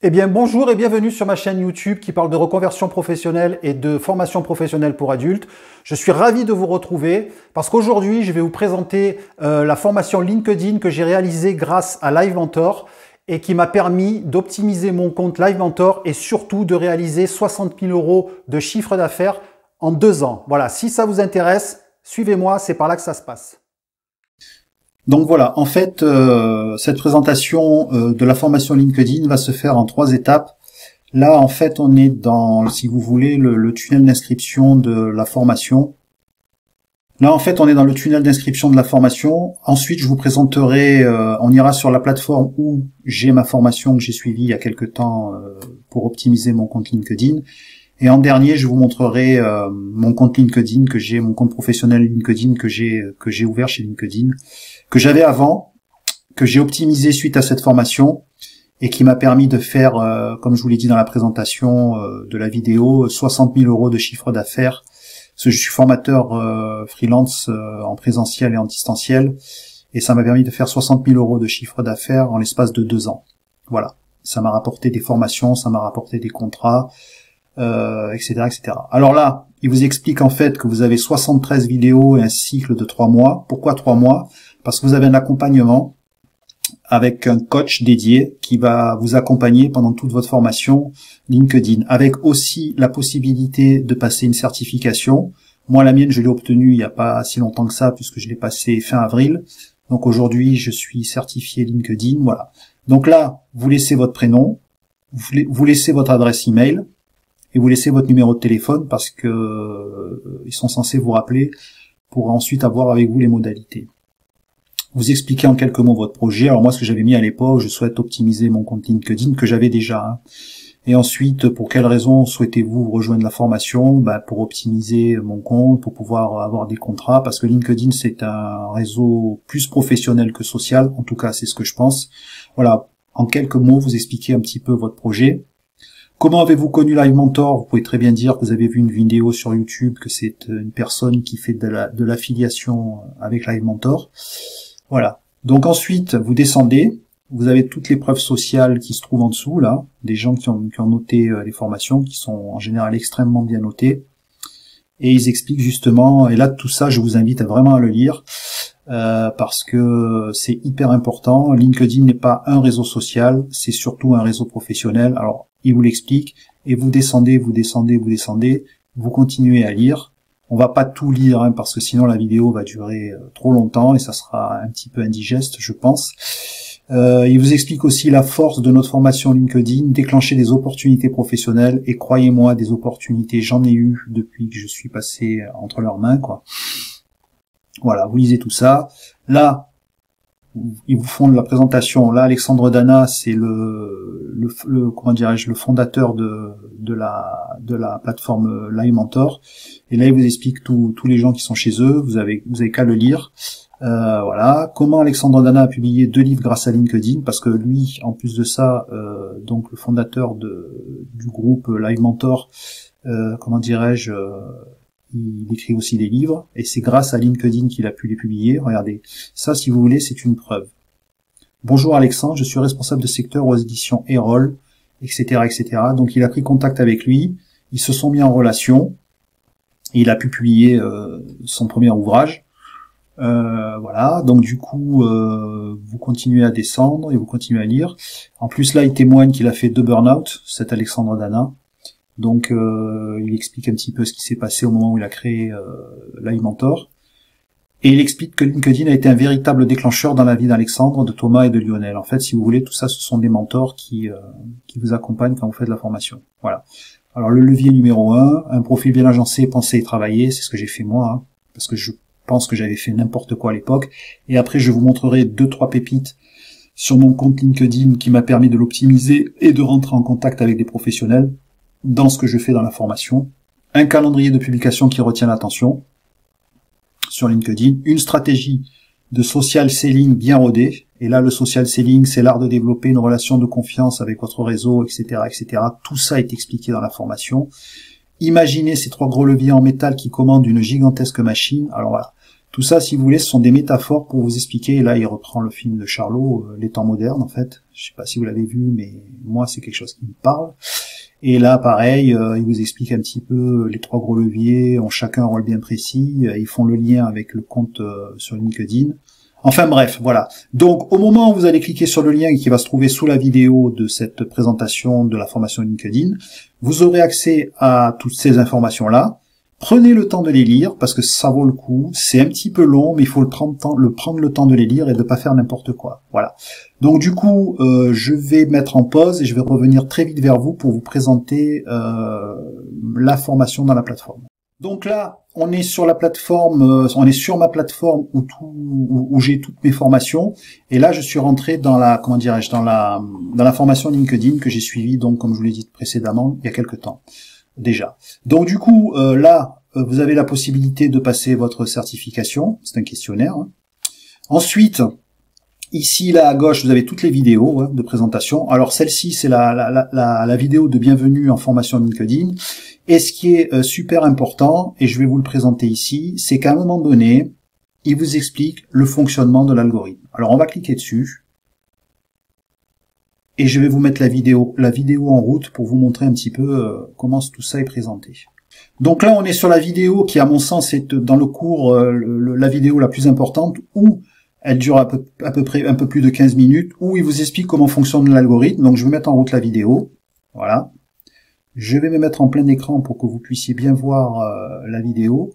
Eh bien, bonjour et bienvenue sur ma chaîne YouTube qui parle de reconversion professionnelle et de formation professionnelle pour adultes. Je suis ravi de vous retrouver parce qu'aujourd'hui, je vais vous présenter la formation LinkedIn que j'ai réalisée grâce à Live Mentor et qui m'a permis d'optimiser mon compte Live Mentor et surtout de réaliser 60 000 € de chiffre d'affaires en 2 ans. Voilà, si ça vous intéresse, suivez-moi, c'est par là que ça se passe. Donc voilà, en fait, cette présentation de la formation LinkedIn va se faire en 3 étapes. Là, en fait, on est dans, si vous voulez, le tunnel d'inscription de la formation. Là, en fait, on est dans le tunnel d'inscription de la formation. Ensuite, je vous présenterai, on ira sur la plateforme où j'ai ma formation que j'ai suivie il y a quelque temps pour optimiser mon compte LinkedIn. Et en dernier, je vous montrerai mon compte LinkedIn que j'ai, mon compte professionnel LinkedIn que j'ai ouvert chez LinkedIn, que j'avais avant, que j'ai optimisé suite à cette formation et qui m'a permis de faire, comme je vous l'ai dit dans la présentation de la vidéo, 60 000 € de chiffre d'affaires. Parce que je suis formateur freelance en présentiel et en distanciel, et ça m'a permis de faire 60 000 € de chiffre d'affaires en l'espace de 2 ans. Voilà, ça m'a rapporté des formations, ça m'a rapporté des contrats, etc., etc. Alors là, il vous explique en fait que vous avez 73 vidéos et un cycle de 3 mois. Pourquoi 3 mois? Parce que vous avez un accompagnement avec un coach dédié qui va vous accompagner pendant toute votre formation LinkedIn, avec aussi la possibilité de passer une certification. Moi, la mienne, je l'ai obtenue il n'y a pas si longtemps que ça, puisque je l'ai passée fin avril. Donc aujourd'hui, je suis certifié LinkedIn. Voilà. Donc là, vous laissez votre prénom, vous laissez votre adresse email, et vous laissez votre numéro de téléphone parce que ils sont censés vous rappeler pour ensuite avoir avec vous les modalités. Vous expliquez en quelques mots votre projet. Alors moi, ce que j'avais mis à l'époque, je souhaite optimiser mon compte LinkedIn que j'avais déjà. Hein. Et ensuite, pour quelles raisons souhaitez-vous rejoindre la formation? Pour optimiser mon compte, pour pouvoir avoir des contrats, parce que LinkedIn, c'est un réseau plus professionnel que social. En tout cas, c'est ce que je pense. Voilà. En quelques mots, vous expliquez un petit peu votre projet. Comment avez-vous connu Live Mentor? Vous pouvez très bien dire que vous avez vu une vidéo sur YouTube, que c'est une personne qui fait de l'affiliation avec Live Mentor. Voilà. Donc ensuite, vous descendez, vous avez toutes les preuves sociales qui se trouvent en dessous, là, des gens qui ont noté les formations, qui sont en général extrêmement bien notées. Et ils expliquent justement, et là tout ça, je vous invite vraiment à le lire, parce que c'est hyper important. LinkedIn n'est pas un réseau social, c'est surtout un réseau professionnel. Alors, il vous l'explique, et vous descendez, vous descendez, vous descendez, vous continuez à lire. On va pas tout lire, hein, parce que sinon la vidéo va durer trop longtemps, et ça sera un petit peu indigeste, je pense. Il vous explique aussi la force de notre formation LinkedIn, déclencher des opportunités professionnelles, et croyez-moi, des opportunités, j'en ai eu depuis que je suis passé entre leurs mains, quoi. Voilà, vous lisez tout ça. Là, ils vous font de la présentation. Là, Alexandre Dana, c'est comment dirais-je, le fondateur de la plateforme Live Mentor. Et là, il vous explique tous les gens qui sont chez eux. Vous avez qu'à le lire. Voilà. Comment Alexandre Dana a publié 2 livres grâce à LinkedIn, parce que lui, en plus de ça, donc le fondateur du groupe Live Mentor, comment dirais-je, il écrit aussi des livres, et c'est grâce à LinkedIn qu'il a pu les publier. Regardez, ça, si vous voulez, c'est une preuve. Bonjour Alexandre, je suis responsable de secteur aux éditions Erol, etc., etc. Donc il a pris contact avec lui, ils se sont mis en relation, et il a pu publier son premier ouvrage. Voilà, donc du coup, vous continuez à descendre et vous continuez à lire. En plus, là, il témoigne qu'il a fait 2 burn-out, cet Alexandre Dana. Donc, il explique un petit peu ce qui s'est passé au moment où il a créé Live Mentor. Et il explique que LinkedIn a été un véritable déclencheur dans la vie d'Alexandre, de Thomas et de Lionel. En fait, si vous voulez, tout ça, ce sont des mentors qui vous accompagnent quand vous faites la formation. Voilà. Alors, le levier numéro 1, un profil bien agencé, penser et travailler, c'est ce que j'ai fait moi, hein, parce que je pense que j'avais fait n'importe quoi à l'époque. Et après, je vous montrerai 2-3 pépites sur mon compte LinkedIn qui m'a permis de l'optimiser et de rentrer en contact avec des professionnels dans ce que je fais dans la formation. Un calendrier de publication qui retient l'attention sur LinkedIn, une stratégie de social selling bien rodée, et là le social selling, c'est l'art de développer une relation de confiance avec votre réseau, etc., etc. Tout ça est expliqué dans la formation. Imaginez ces 3 gros leviers en métal qui commandent une gigantesque machine. Alors voilà, Tout ça, si vous voulez, ce sont des métaphores pour vous expliquer. Et là, il reprend le film de Charlot, Les temps modernes, en fait. Je sais pas si vous l'avez vu, mais moi, c'est quelque chose qui me parle. Et là, pareil, il vous explique un petit peu les 3 gros leviers, ont chacun un rôle bien précis. Ils font le lien avec le compte sur LinkedIn. Enfin bref, voilà. Donc, au moment où vous allez cliquer sur le lien qui va se trouver sous la vidéo de cette présentation de la formation LinkedIn, vous aurez accès à toutes ces informations-là. Prenez le temps de les lire, parce que ça vaut le coup. C'est un petit peu long, mais il faut prendre le temps de les lire et de pas faire n'importe quoi. Voilà. Donc du coup, je vais mettre en pause et je vais revenir très vite vers vous pour vous présenter la formation dans la plateforme. Donc là, on est sur la plateforme, on est sur ma plateforme où j'ai toutes mes formations. Et là, je suis rentré dans la, comment dirais-je, dans la formation LinkedIn que j'ai suivie, donc comme je vous l'ai dit précédemment, il y a quelques temps déjà. Donc du coup, là, vous avez la possibilité de passer votre certification. C'est un questionnaire. Hein. Ensuite, ici, là à gauche, vous avez toutes les vidéos de présentation. Alors celle-ci, c'est la vidéo de bienvenue en formation LinkedIn. Et ce qui est super important, et je vais vous le présenter ici, c'est qu'à un moment donné, il vous explique le fonctionnement de l'algorithme. Alors on va cliquer dessus. Et je vais vous mettre la vidéo en route pour vous montrer un petit peu comment tout ça est présenté. Donc là, on est sur la vidéo qui, à mon sens, est dans le cours la vidéo la plus importante, où elle dure à peu près un peu plus de 15 minutes, où il vous explique comment fonctionne l'algorithme. Donc je vais mettre en route la vidéo. Voilà. Je vais me mettre en plein écran pour que vous puissiez bien voir la vidéo.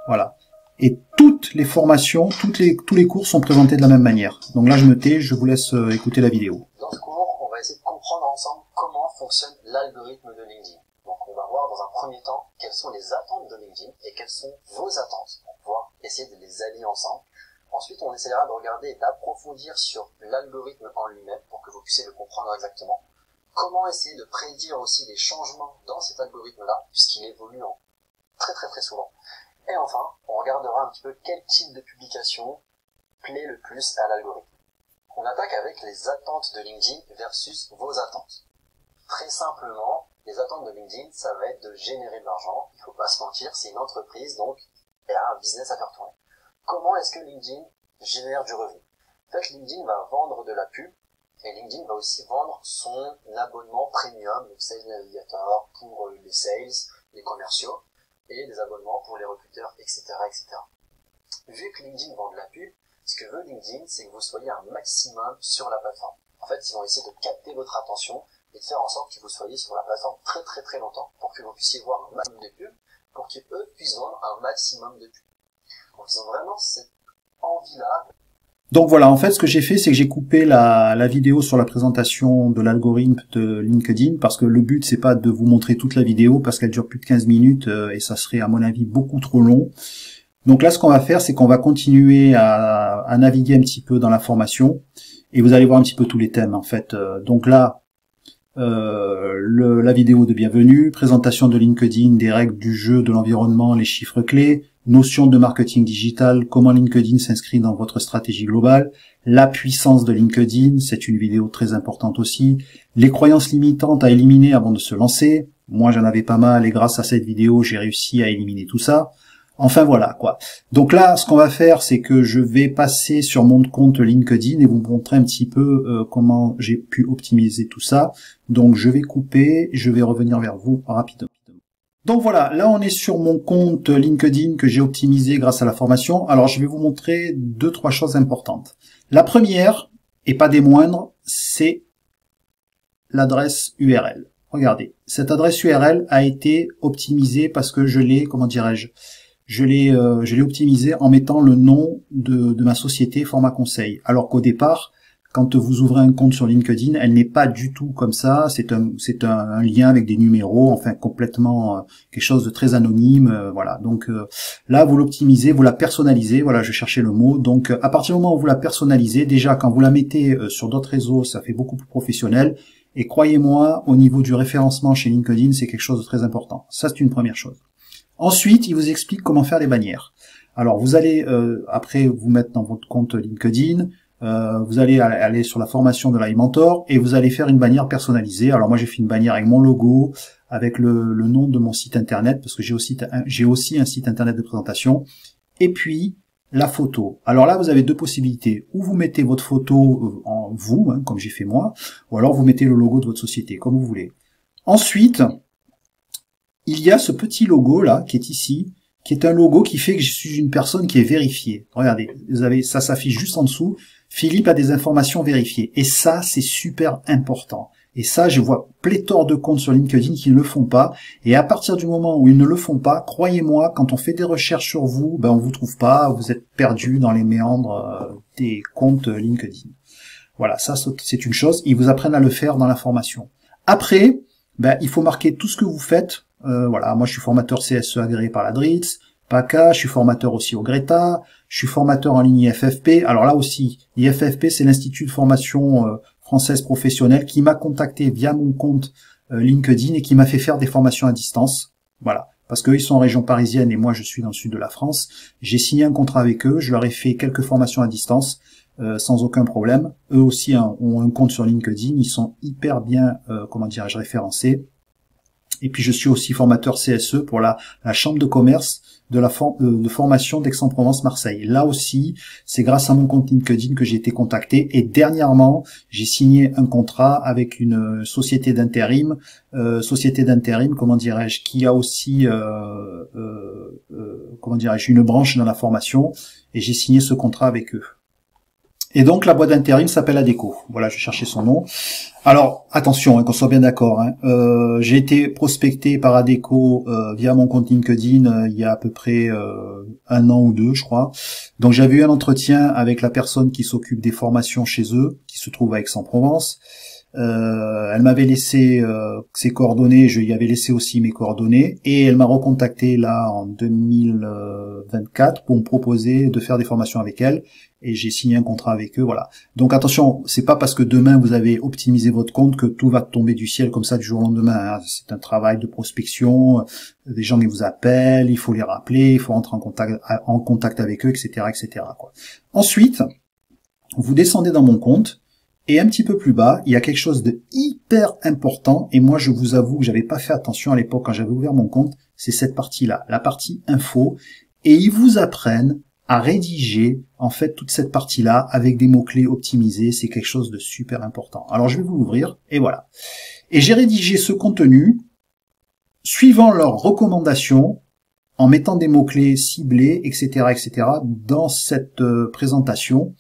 Voilà. Et toutes les formations, tous les cours sont présentés de la même manière. Donc là, je me tais, je vous laisse écouter la vidéo. Dans ce cours, on va essayer de comprendre ensemble comment fonctionne l'algorithme de LinkedIn. Donc on va voir dans un premier temps quelles sont les attentes de LinkedIn et quelles sont vos attentes pour pouvoir essayer de les allier ensemble. Ensuite, on essaiera de regarder et d'approfondir sur l'algorithme en lui-même pour que vous puissiez le comprendre exactement. Comment essayer de prédire aussi les changements dans cet algorithme-là, puisqu'il évolue très souvent. Et enfin, on regardera un petit peu quel type de publication plaît le plus à l'algorithme. On attaque avec les attentes de LinkedIn versus vos attentes. Très simplement, les attentes de LinkedIn, ça va être de générer de l'argent. Il faut pas se mentir, c'est une entreprise, donc elle a un business à faire tourner. Comment est-ce que LinkedIn génère du revenu? En fait, LinkedIn va vendre de la pub. Et LinkedIn va aussi vendre son abonnement premium, donc Sales Navigator pour les sales, les commerciaux, et des abonnements pour les recruteurs, etc., etc. Vu que LinkedIn vend de la pub, ce que veut LinkedIn, c'est que vous soyez un maximum sur la plateforme. En fait, ils vont essayer de capter votre attention et de faire en sorte que vous soyez sur la plateforme très longtemps pour que vous puissiez voir un maximum de pubs, pour qu'eux puissent vendre un maximum de pubs. Donc ils ont vraiment cette envie-là. Donc voilà, en fait, ce que j'ai fait, c'est que j'ai coupé la vidéo sur la présentation de l'algorithme de LinkedIn, parce que le but, c'est pas de vous montrer toute la vidéo, parce qu'elle dure plus de 15 minutes, et ça serait, à mon avis, beaucoup trop long. Donc là, ce qu'on va faire, c'est qu'on va continuer à naviguer un petit peu dans la formation, et vous allez voir un petit peu tous les thèmes, en fait. Donc là, la vidéo de bienvenue, présentation de LinkedIn, des règles du jeu, de l'environnement, les chiffres clés, notion de marketing digital, comment LinkedIn s'inscrit dans votre stratégie globale, la puissance de LinkedIn, c'est une vidéo très importante aussi, les croyances limitantes à éliminer avant de se lancer, moi j'en avais pas mal et grâce à cette vidéo j'ai réussi à éliminer tout ça. Enfin voilà quoi. Donc là, ce qu'on va faire, c'est que je vais passer sur mon compte LinkedIn et vous montrer un petit peu comment j'ai pu optimiser tout ça. Donc je vais couper, je vais revenir vers vous rapidement. Donc voilà, là on est sur mon compte LinkedIn que j'ai optimisé grâce à la formation. Alors je vais vous montrer 2-3 choses importantes. La première, et pas des moindres, c'est l'adresse URL. Regardez, cette adresse URL a été optimisée parce que je l'ai, comment dirais-je, je l'ai optimisé en mettant le nom de ma société Format Conseil. Alors qu'au départ, quand vous ouvrez un compte sur LinkedIn, elle n'est pas du tout comme ça. C'est un lien avec des numéros, enfin complètement quelque chose de très anonyme. Voilà. Donc là, vous l'optimisez, vous la personnalisez. Voilà, je cherchais le mot. Donc à partir du moment où vous la personnalisez, déjà quand vous la mettez sur d'autres réseaux, ça fait beaucoup plus professionnel. Et croyez-moi, au niveau du référencement chez LinkedIn, c'est quelque chose de très important. Ça, c'est une première chose. Ensuite, il vous explique comment faire les bannières. Alors, vous allez après vous mettre dans votre compte LinkedIn. Vous allez aller sur la formation de l'iMentor et vous allez faire une bannière personnalisée. Alors moi j'ai fait une bannière avec mon logo, avec le nom de mon site internet, parce que j'ai aussi un site internet de présentation. Et puis la photo. Alors là, vous avez deux possibilités. Ou vous mettez votre photo en vous, hein, comme j'ai fait moi, ou alors vous mettez le logo de votre société, comme vous voulez. Ensuite, il y a ce petit logo là, qui est ici, qui est un logo qui fait que je suis une personne qui est vérifiée. Regardez, vous avez, ça s'affiche juste en dessous. Philippe a des informations vérifiées. Et ça, c'est super important. Et ça, je vois pléthore de comptes sur LinkedIn qui ne le font pas. Et à partir du moment où ils ne le font pas, croyez-moi, quand on fait des recherches sur vous, ben on vous trouve pas, vous êtes perdu dans les méandres des comptes LinkedIn. Voilà, ça c'est une chose. Ils vous apprennent à le faire dans la formation. Après, ben il faut marquer tout ce que vous faites. Voilà, moi je suis formateur CSE agréé par la DRITS, PACA, je suis formateur aussi au Greta, je suis formateur en ligne IFFP. Alors là aussi, IFFP c'est l'Institut de formation française professionnelle qui m'a contacté via mon compte LinkedIn et qui m'a fait faire des formations à distance. Voilà, parce qu'eux ils sont en région parisienne et moi je suis dans le sud de la France. J'ai signé un contrat avec eux, je leur ai fait quelques formations à distance sans aucun problème. Eux aussi ont un compte sur LinkedIn, ils sont hyper bien, comment dirais-je, référencés. Et puis je suis aussi formateur CSE pour la chambre de commerce de formation d'Aix-en-Provence-Marseille. Là aussi, c'est grâce à mon compte LinkedIn que j'ai été contacté. Et dernièrement, j'ai signé un contrat avec une société d'intérim, comment dirais-je, qui a aussi, comment dirais-je, une branche dans la formation. Et j'ai signé ce contrat avec eux. Et donc la boîte d'intérim s'appelle Adéco. Voilà, je cherchais son nom. Alors attention, hein, qu'on soit bien d'accord. Hein. J'ai été prospecté par Adéco via mon compte LinkedIn il y a à peu près 1 an ou 2, je crois. Donc j'avais eu un entretien avec la personne qui s'occupe des formations chez eux, qui se trouve à Aix-en-Provence. Elle m'avait laissé ses coordonnées, je lui avais laissé aussi mes coordonnées, et elle m'a recontacté là en 2024 pour me proposer de faire des formations avec elle, et j'ai signé un contrat avec eux, voilà. Donc attention, c'est pas parce que demain vous avez optimisé votre compte que tout va tomber du ciel comme ça du jour au lendemain, hein. C'est un travail de prospection, des gens qui vous appellent, il faut les rappeler, il faut rentrer en contact avec eux, etc., etc., quoi. Ensuite, vous descendez dans mon compte, et un petit peu plus bas, il y a quelque chose de hyper important, et moi je vous avoue que j'avais pas fait attention à l'époque quand j'avais ouvert mon compte, c'est cette partie-là, la partie info, et ils vous apprennent à rédiger en fait toute cette partie-là avec des mots-clés optimisés, c'est quelque chose de super important. Alors je vais vous l'ouvrir, et voilà. Et j'ai rédigé ce contenu suivant leurs recommandations, en mettant des mots-clés ciblés, etc., etc., dans cette présentation.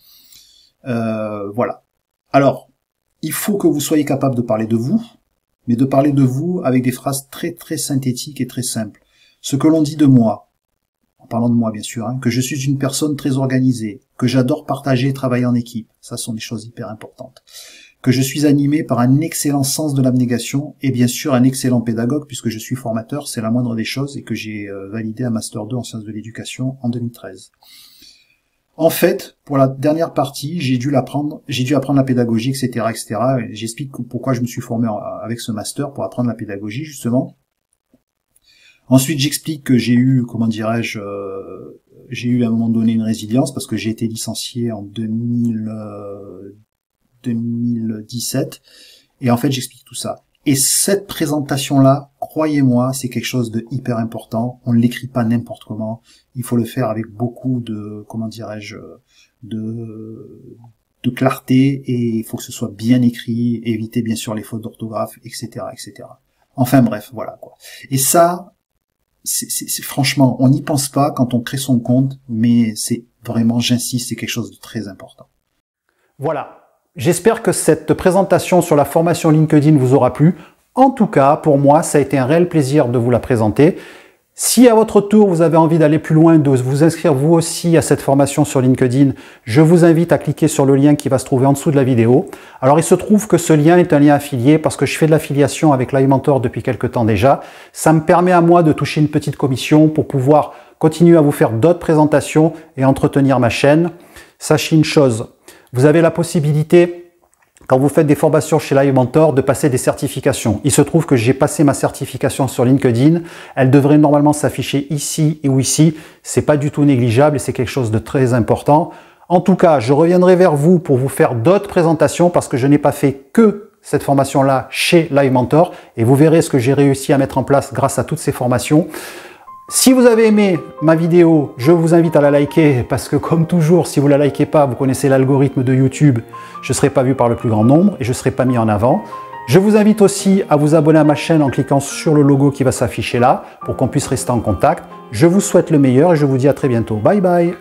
Voilà. Alors, il faut que vous soyez capable de parler de vous, mais de parler de vous avec des phrases très très synthétiques et très simples. Ce que l'on dit de moi, en parlant de moi bien sûr, hein, que je suis une personne très organisée, que j'adore partager et travailler en équipe, ça sont des choses hyper importantes, que je suis animé par un excellent sens de l'abnégation et bien sûr un excellent pédagogue puisque je suis formateur, c'est la moindre des choses, et que j'ai validé un Master 2 en sciences de l'éducation en 2013. En fait, pour la dernière partie, j'ai dû apprendre la pédagogie, etc., etc. J'explique pourquoi je me suis formé avec ce master pour apprendre la pédagogie, justement. Ensuite, j'explique que j'ai eu, comment dirais-je, j'ai eu à un moment donné une résilience parce que j'ai été licencié en 2017. Et en fait, j'explique tout ça. Et cette présentation-là, croyez-moi, c'est quelque chose de hyper important. On ne l'écrit pas n'importe comment. Il faut le faire avec beaucoup de, comment dirais-je, de clarté, et il faut que ce soit bien écrit, éviter bien sûr les fautes d'orthographe, etc., etc. Enfin bref, voilà quoi. Et ça, c'est franchement, on n'y pense pas quand on crée son compte, mais c'est vraiment, j'insiste, c'est quelque chose de très important. Voilà. J'espère que cette présentation sur la formation LinkedIn vous aura plu. En tout cas, pour moi, ça a été un réel plaisir de vous la présenter. Si à votre tour, vous avez envie d'aller plus loin, de vous inscrire vous aussi à cette formation sur LinkedIn, je vous invite à cliquer sur le lien qui va se trouver en dessous de la vidéo. Alors, il se trouve que ce lien est un lien affilié parce que je fais de l'affiliation avec Live Mentor depuis quelques temps déjà. Ça me permet à moi de toucher une petite commission pour pouvoir continuer à vous faire d'autres présentations et entretenir ma chaîne. Sachez une chose, vous avez la possibilité, quand vous faites des formations chez Live Mentor, de passer des certifications. Il se trouve que j'ai passé ma certification sur LinkedIn. Elle devrait normalement s'afficher ici ou ici. C'est pas du tout négligeable et c'est quelque chose de très important. En tout cas, je reviendrai vers vous pour vous faire d'autres présentations parce que je n'ai pas fait que cette formation-là chez Live Mentor et vous verrez ce que j'ai réussi à mettre en place grâce à toutes ces formations. Si vous avez aimé ma vidéo, je vous invite à la liker parce que comme toujours, si vous ne la likez pas, vous connaissez l'algorithme de YouTube, je ne serai pas vu par le plus grand nombre et je ne serai pas mis en avant. Je vous invite aussi à vous abonner à ma chaîne en cliquant sur le logo qui va s'afficher là pour qu'on puisse rester en contact. Je vous souhaite le meilleur et je vous dis à très bientôt. Bye bye!